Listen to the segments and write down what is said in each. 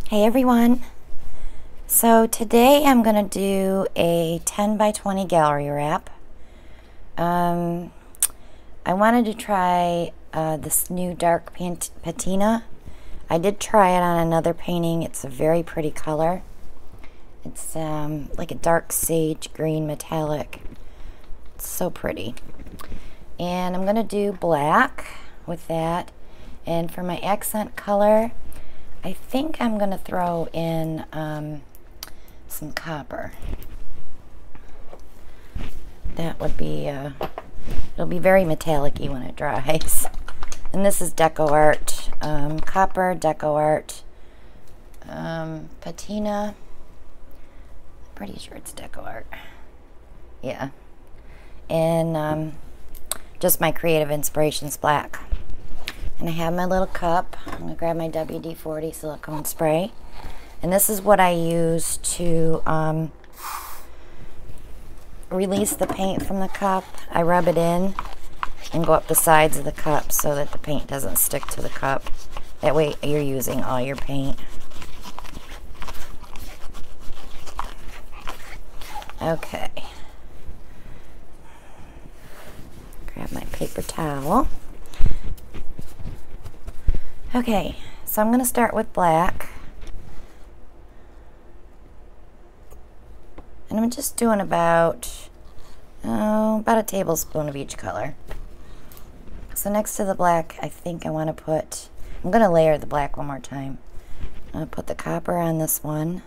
Hey everyone! So today I'm going to do a 10 by 20 gallery wrap. I wanted to try this new dark patina. I did try it on another painting. It's a very pretty color. It's like a dark sage green metallic. It's so pretty. And I'm going to do black with that. And for my accent color, I think I'm going to throw in some copper. That would be, it'll be very metallic-y when it dries. And this is Deco Art, copper, Deco Art, Patina. I'm pretty sure it's Deco Art. Yeah. And just my Creative Inspirations black. And I have my little cup. I'm going to grab my WD-40 silicone spray. And this is what I use to release the paint from the cup. I rub it in and go up the sides of the cup so that the paint doesn't stick to the cup. That way you're using all your paint. Okay. Grab my paper towel. Okay, so I'm going to start with black. And I'm just doing about a tablespoon of each color. So next to the black, I think I want to put, I'm going to layer the black one more time. I'm going to put the copper on this one.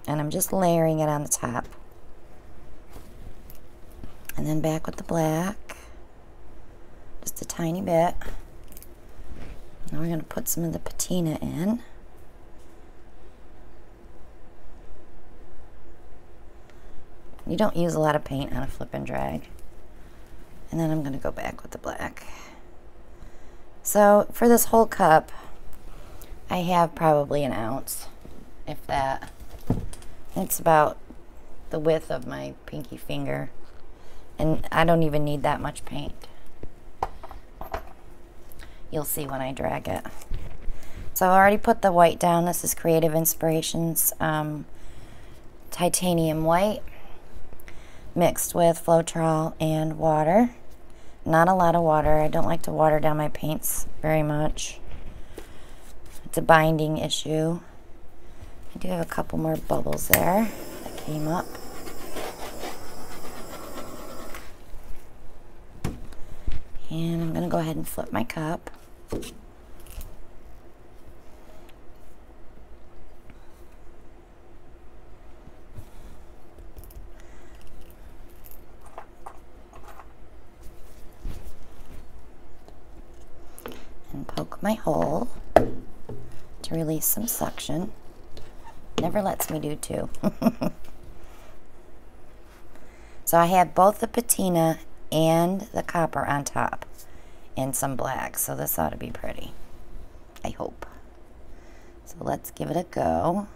And I'm just layering it on the top. And then back with the black. Just a tiny bit. Now we're going to put some of the patina in. You don't use a lot of paint on a flip and drag. And then I'm going to go back with the black. So for this whole cup, I have probably an ounce, if that. It's about the width of my pinky finger. And I don't even need that much paint. You'll see when I drag it. So I already put the white down. This is Creative Inspirations titanium white mixed with Floetrol and water. Not a lot of water. I don't like to water down my paints very much. It's a binding issue. I do have a couple more bubbles there that came up. And I'm going to go ahead and flip my cup. And poke my hole to release some suction. Never lets me do two. So I have both the patina and the copper on top and some black, so this ought to be pretty, I hope. So let's give it a go.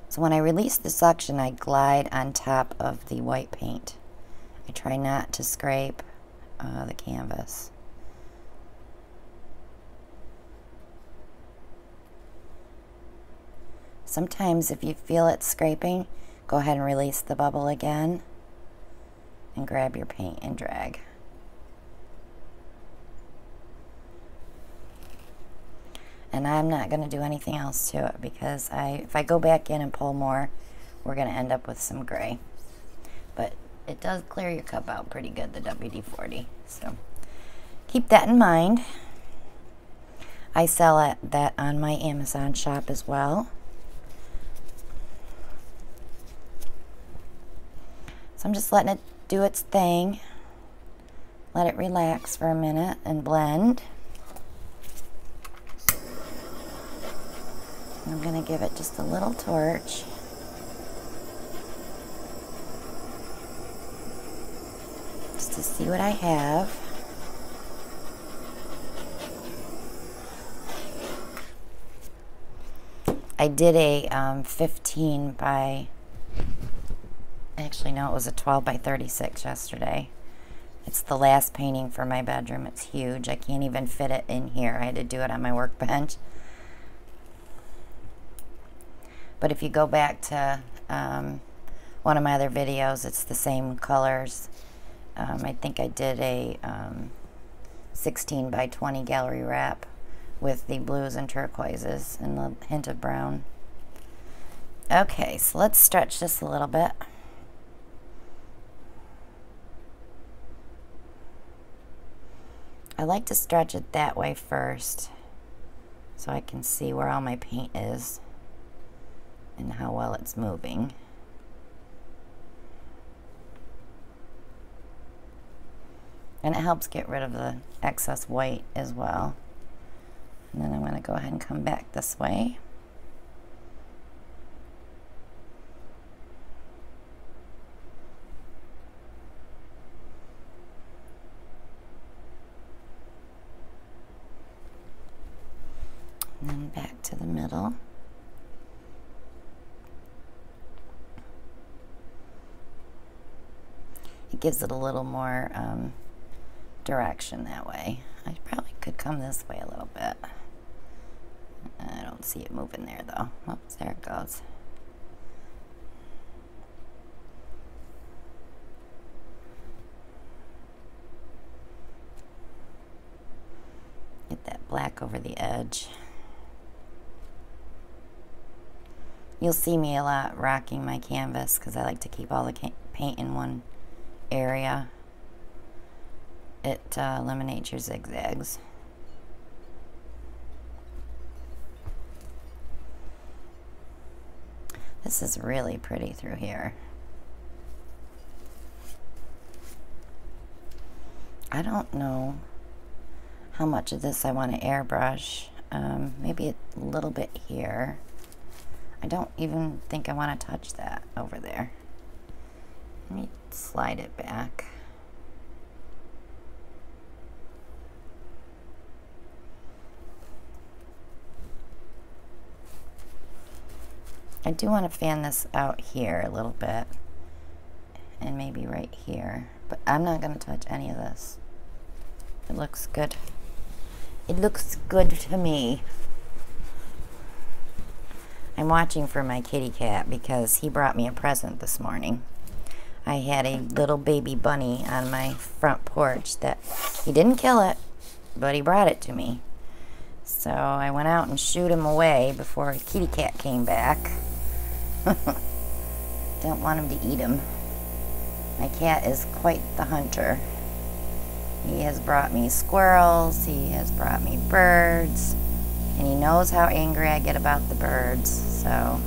So when I release the suction, I glide on top of the white paint. I try not to scrape the canvas. Sometimes if you feel it scraping, go ahead and release the bubble again and grab your paint and drag. And I'm not going to do anything else to it because if I go back in and pull more, we're going to end up with some gray. But it does clear your cup out pretty good, the WD-40. So keep that in mind. I sell that on my Amazon shop as well. So I'm just letting it do its thing. Let it relax for a minute and blend. I'm going to give it just a little torch. Just to see what I have. I did a 15 by, actually no, it was a 12 by 36 yesterday. It's the last painting for my bedroom. It's huge. I can't even fit it in here. I had to do it on my workbench. But if you go back to one of my other videos, it's the same colors. I think I did a 16 by 20 gallery wrap with the blues and turquoises and a hint of brown. Okay, so let's stretch this a little bit. I like to stretch it that way first so I can see where all my paint is and how well it's moving. And it helps get rid of the excess white as well. And then I'm going to go ahead and come back this way. And then back to the middle. It gives it a little more direction that way. I probably could come this way a little bit. I don't see it moving there though. Oops, there it goes. Get that black over the edge. You'll see me a lot rocking my canvas because I like to keep all the paint in one area. It eliminates your zigzags. This is really pretty through here. I don't know how much of this I want to airbrush. Maybe a little bit here. I don't even think I want to touch that over there. Let me slide it back. I do want to fan this out here a little bit and maybe right here, but I'm not going to touch any of this. It looks good. It looks good to me. I'm watching for my kitty cat because he brought me a present this morning. I had a little baby bunny on my front porch that he didn't kill it, but he brought it to me. So I went out and shooed him away before the kitty cat came back. Don't want him to eat him. My cat is quite the hunter. He has brought me squirrels, he has brought me birds, and he knows how angry I get about the birds, so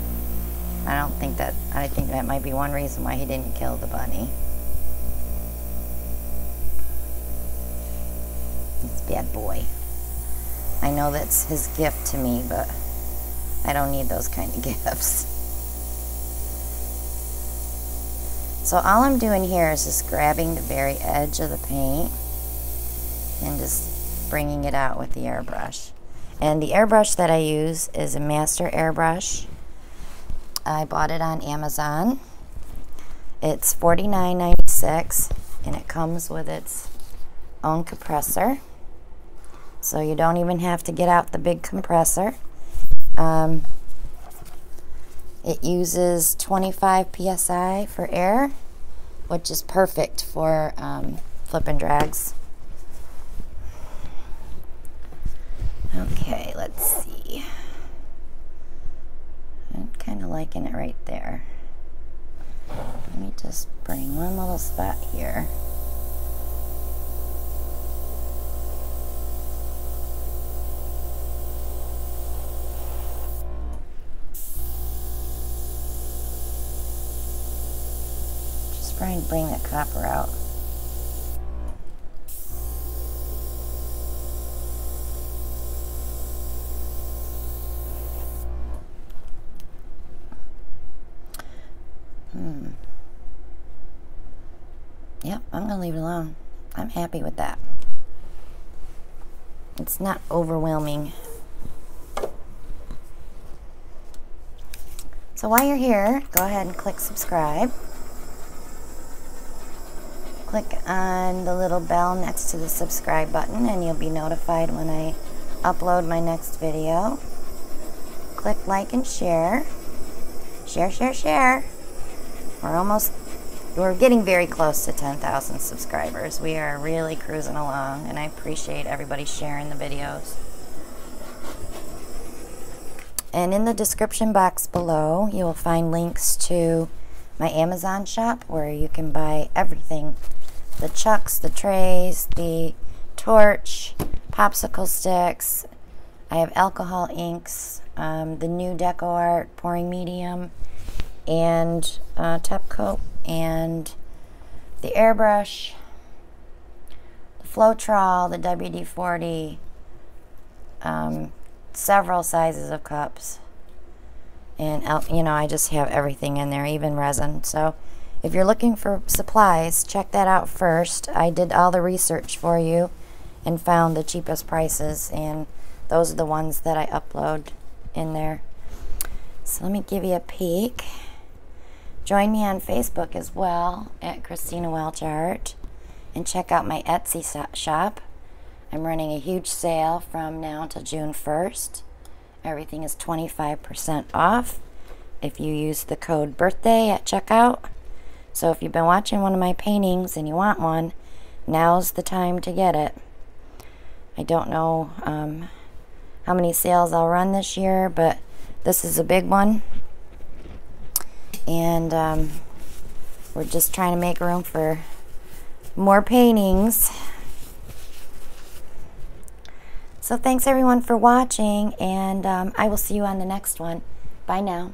I think that might be one reason why he didn't kill the bunny. He's a bad boy. I know that's his gift to me, but I don't need those kind of gifts. So all I'm doing here is just grabbing the very edge of the paint and just bringing it out with the airbrush. And the airbrush that I use is a master airbrush. I bought it on Amazon. It's $49.96 and it comes with its own compressor. So you don't even have to get out the big compressor. It uses 25 psi for air, which is perfect for flip and drags. Okay, let's see. I'm kind of liking it right there. Let me just bring one little spot here. Just trying to bring that copper out. Yep, I'm going to leave it alone. I'm happy with that. It's not overwhelming. So while you're here, go ahead and click subscribe. Click on the little bell next to the subscribe button and you'll be notified when I upload my next video. Click like and share. Share, share, share. We're getting very close to 10,000 subscribers. We are really cruising along, and I appreciate everybody sharing the videos. And in the description box below, you will find links to my Amazon shop where you can buy everything. The chucks, the trays, the torch, popsicle sticks. I have alcohol inks, the new Deco Art pouring medium, and top coat, and the Airbrush, the Floetrol, the WD-40, several sizes of cups, and you know, I just have everything in there, even resin. So if you're looking for supplies, check that out first. I did all the research for you and found the cheapest prices, and those are the ones that I upload in there. So let me give you a peek. Join me on Facebook as well at Christina Welch Art, and check out my Etsy shop. I'm running a huge sale from now until June 1st. Everything is 25% off if you use the code BIRTHDAY at checkout. So if you've been watching one of my paintings and you want one, now's the time to get it. I don't know how many sales I'll run this year, but this is a big one. And we're just trying to make room for more paintings. So thanks everyone for watching, and I will see you on the next one. Bye now.